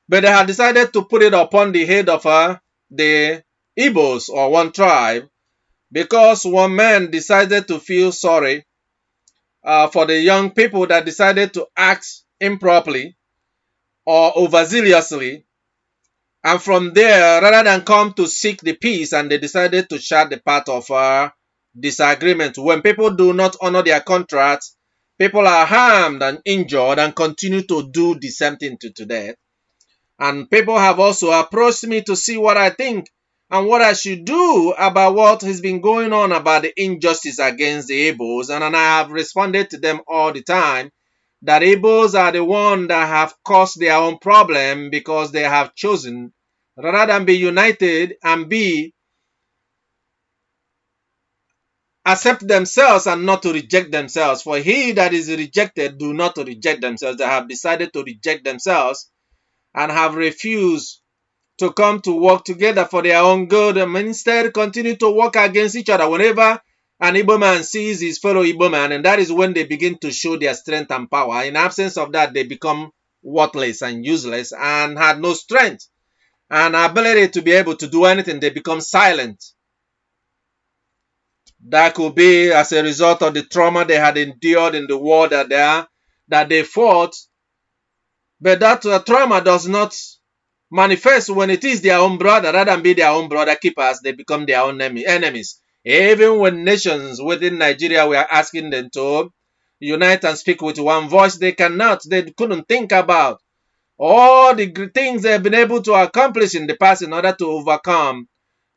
But they had decided to put it upon the head of the Igbos, or one tribe, because one man decided to feel sorry for the young people that decided to act improperly or overzealously. And from there, rather than come to seek the peace, and they decided to shut the path of disagreement. When people do not honor their contracts, people are harmed and injured and continue to do the same thing to today. And people have also approached me to see what I think and what I should do about what has been going on about the injustice against the Igbos. And I have responded to them all the time that Igbos are the ones that have caused their own problem, because they have chosen, rather than be united and be accept themselves and not to reject themselves. For he that is rejected do not reject themselves. They have decided to reject themselves and have refused to come to work together for their own good, and instead continue to work against each other. Whenever an Igbo man sees his fellow Igbo man, and that is when they begin to show their strength and power. In absence of that, they become worthless and useless and had no strength and ability to be able to do anything. They become silent. That could be as a result of the trauma they had endured in the war that they fought. But that trauma does not manifest when it is their own brother. Rather than be their own brother keepers, they become their own enemies. Even when nations within Nigeria were asking them to unite and speak with one voice, they cannot. They couldn't think about all the things they've been able to accomplish in the past in order to overcome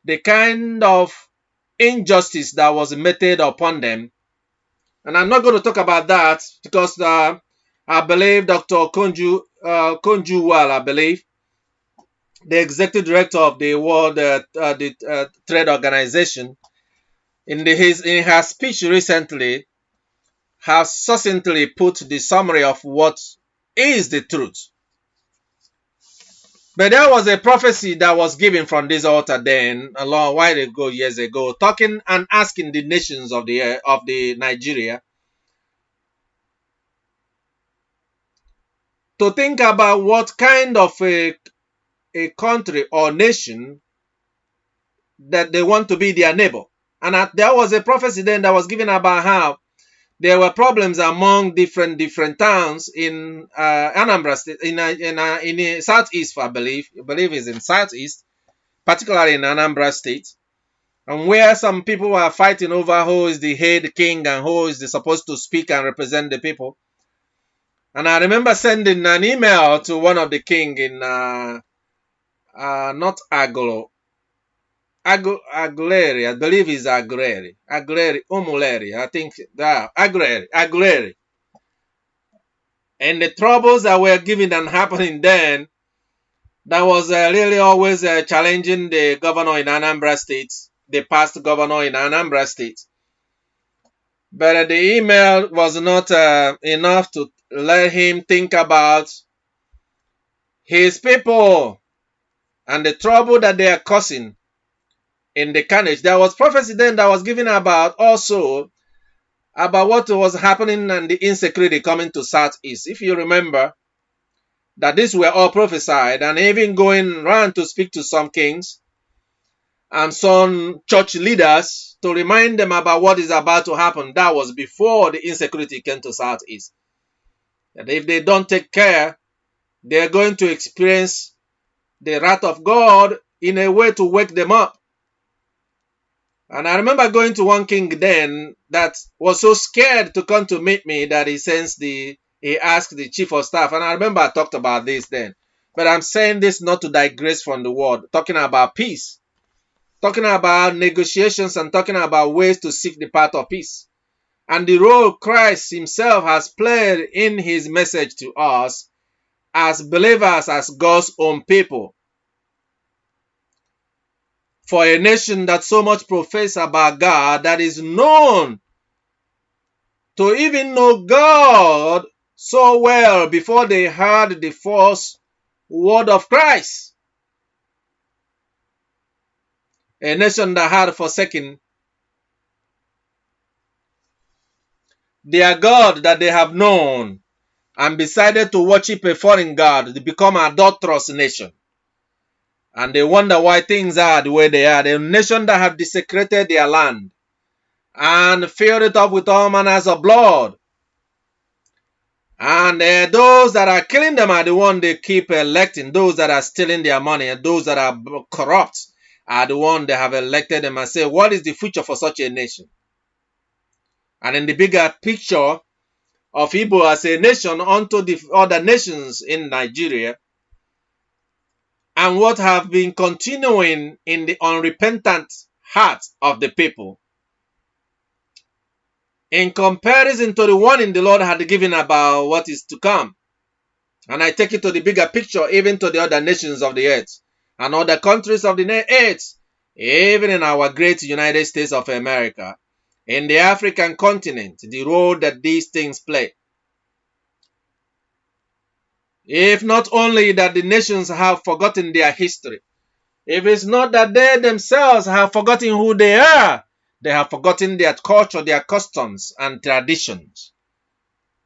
the kind of injustice that was meted upon them. And I'm not going to talk about that because I believe Dr. Konjuwal, I believe, the executive director of the World Trade Organization, in her speech recently, has succinctly put the summary of what is the truth. But there was a prophecy that was given from this altar then, a long while ago, years ago, talking and asking the nations of the Nigeria to think about what kind of a country or nation that they want to be their neighbor. And there was a prophecy then that was given about how there were problems among different towns in Anambra State, in Southeast, I believe is in Southeast, particularly in Anambra State, and where some people were fighting over who is the head king and who is supposed to speak and represent the people. And I remember sending an email to one of the king in not Aguleri, I believe is Aguleri, Umuleri, I think that Aguleri. And the troubles that were given and happening then, that was really always challenging the governor in Anambra State, the past governor in Anambra State. But the email was not enough to let him think about his people and the trouble that they are causing in the carnage. There was prophecy then that was given about also about what was happening and the insecurity coming to Southeast. If you remember, that these were all prophesied, and even going around to speak to some kings and some church leaders to remind them about what is about to happen. That was before the insecurity came to Southeast. And if they don't take care, they're going to experience the wrath of God in a way to wake them up. And I remember going to one king then that was so scared to come to meet me that he asked the chief of staff. And I remember I talked about this then. But I'm saying this not to digress from the word, talking about peace, talking about negotiations, and talking about ways to seek the path of peace. And the role Christ himself has played in his message to us as believers, as God's own people. For a nation that so much profess about God, that is known to even know God so well before they heard the false word of Christ. A nation that had forsaken their God that they have known, and decided to worship a foreign god. They become an adulterous nation. And they wonder why things are the way they are. The nation that have desecrated their land and filled it up with all manners of blood. And those that are killing them are the ones they keep electing. Those that are stealing their money and those that are corrupt are the ones they have elected them and say, what is the future for such a nation? And in the bigger picture of Igbo as a nation unto the other nations in Nigeria, and what have been continuing in the unrepentant heart of the people, in comparison to the warning the Lord had given about what is to come. And I take it to the bigger picture, even to the other nations of the earth and other countries of the earth, even in our great United States of America, in the African continent, the role that these things play. If not only that the nations have forgotten their history, if it's not that they themselves have forgotten who they are, they have forgotten their culture, their customs, and traditions.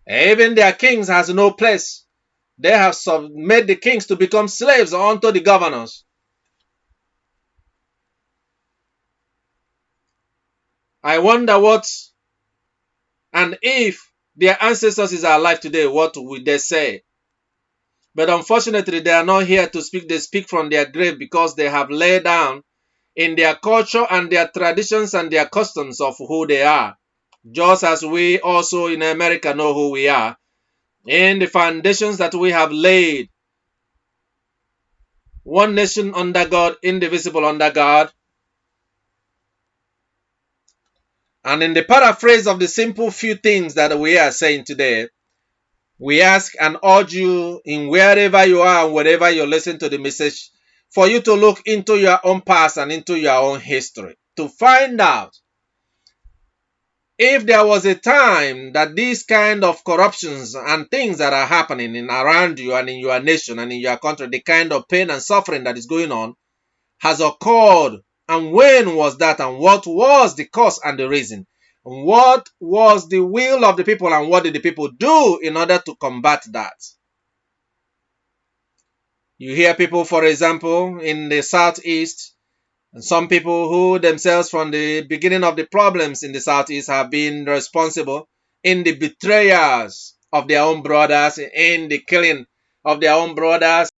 Even their kings has no place. They have made the kings to become slaves unto the governors. I wonder what, and if their ancestors are alive today, what would they say? But unfortunately, they are not here to speak. They speak from their grave because they have laid down in their culture and their traditions and their customs of who they are. Just as we also in America know who we are, in the foundations that we have laid. One nation under God, indivisible under God. And in the paraphrase of the simple few things that we are saying today, we ask and urge you in wherever you are and wherever you listen to the message, for you to look into your own past and into your own history to find out if there was a time that these kind of corruptions and things that are happening in around you and in your nation and in your country, the kind of pain and suffering that is going on has occurred, and when was that, and what was the cause and the reason, and what was the will of the people, and what did the people do in order to combat that. You hear people, for example, in the southeast, and some people who themselves from the beginning of the problems in the southeast have been responsible in the betrayals of their own brothers, in the killing of their own brothers,